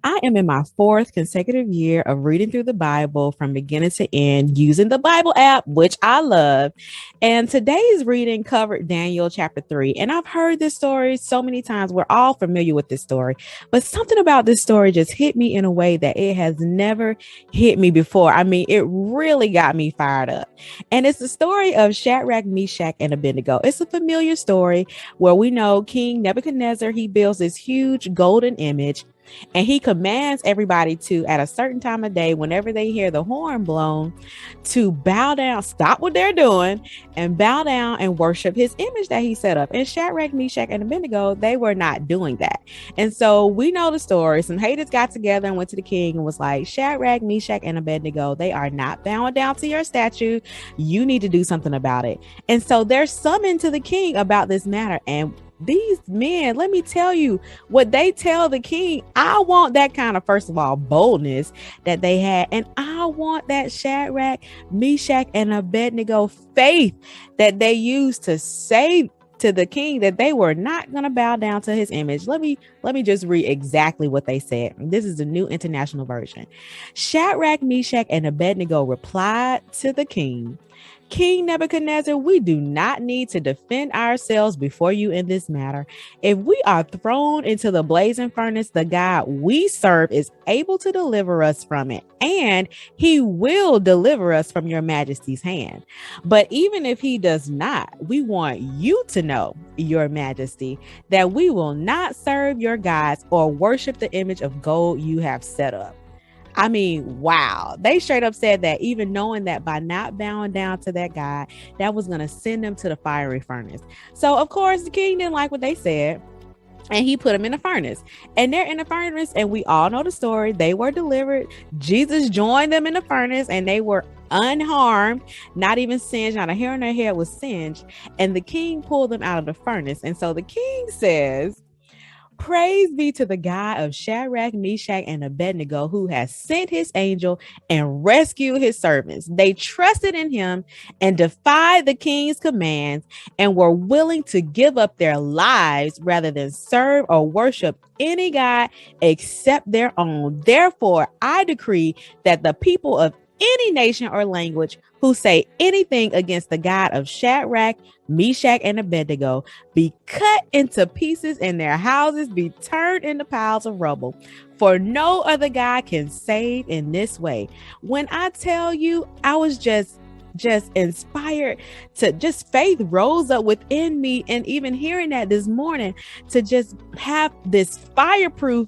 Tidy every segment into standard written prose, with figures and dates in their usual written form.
I am in my fourth consecutive year of reading through the Bible from beginning to end using the Bible app, which I love. And today's reading covered Daniel chapter 3. And I've heard this story so many times. We're all familiar with this story, but something about this story just hit me in a way that it has never hit me before. I mean, it really got me fired up. And it's the story of Shadrach, Meshach, and Abednego. It's a familiar story where we know King Nebuchadnezzar, he builds this huge golden image and he commands everybody to, at a certain time of day, whenever they hear the horn blown, to bow down, stop what they're doing, and bow down and worship his image that he set up. And Shadrach, Meshach, and Abednego, they were not doing that. And so we know the story. Some haters got together and went to the king and was like, Shadrach, Meshach, and Abednego, they are not bowing down to your statue. You need to do something about it. And so they're summoned to the king about this matter. And these men, let me tell you what they tell the king. I want that kind of, first of all, boldness that they had. And I want that Shadrach, Meshach, and Abednego faith that they used to say to the king that they were not going to bow down to his image. Let me just read exactly what they said. This is the New International Version. Shadrach, Meshach, and Abednego replied to the king, King Nebuchadnezzar, we do not need to defend ourselves before you in this matter. If we are thrown into the blazing furnace, the God we serve is able to deliver us from it, and he will deliver us from your majesty's hand. But even if he does not, we want you to know, your majesty, that we will not serve your gods or worship the image of gold you have set up. I mean, wow. They straight up said that, even knowing that by not bowing down to that God, that was going to send them to the fiery furnace. So, of course, the king didn't like what they said, and he put them in the furnace. And they're in the furnace, and we all know the story. They were delivered. Jesus joined them in the furnace, and they were unharmed, not even singed. Not a hair on their head was singed. And the king pulled them out of the furnace. And so the king says, praise be to the God of Shadrach, Meshach, and Abednego, who has sent his angel and rescued his servants. They trusted in him and defied the king's commands and were willing to give up their lives rather than serve or worship any God except their own. Therefore, I decree that the people of any nation or language who say anything against the God of Shadrach, Meshach, and Abednego be cut into pieces and their houses be turned into piles of rubble. For no other God can save in this way. When I tell you, I was just inspired to just faith rose up within me. And even hearing that this morning, to just have this fireproof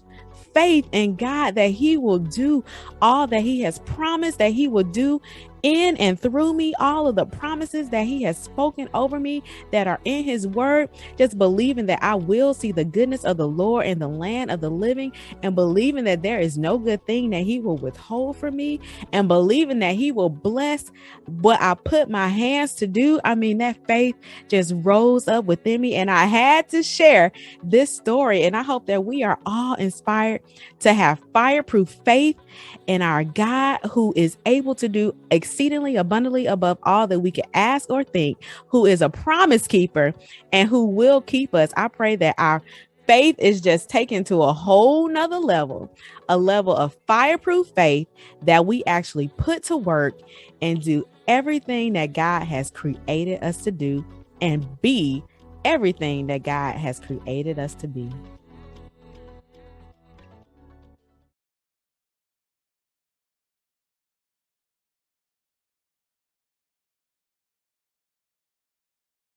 faith in God that he will do all that he has promised that he will do in and through me, all of the promises that he has spoken over me that are in his word, just believing that I will see the goodness of the Lord in the land of the living, and believing that there is no good thing that he will withhold from me, and believing that he will bless what I put my hands to do. I mean, that faith just rose up within me, and I had to share this story. And I hope that we are all inspired to have fireproof faith in our God, who is able to do exceedingly abundantly above all that we can ask or think, who is a promise keeper and who will keep us. I pray that our faith is just taken to a whole nother level, a level of fireproof faith that we actually put to work and do everything that God has created us to do and be everything that God has created us to be.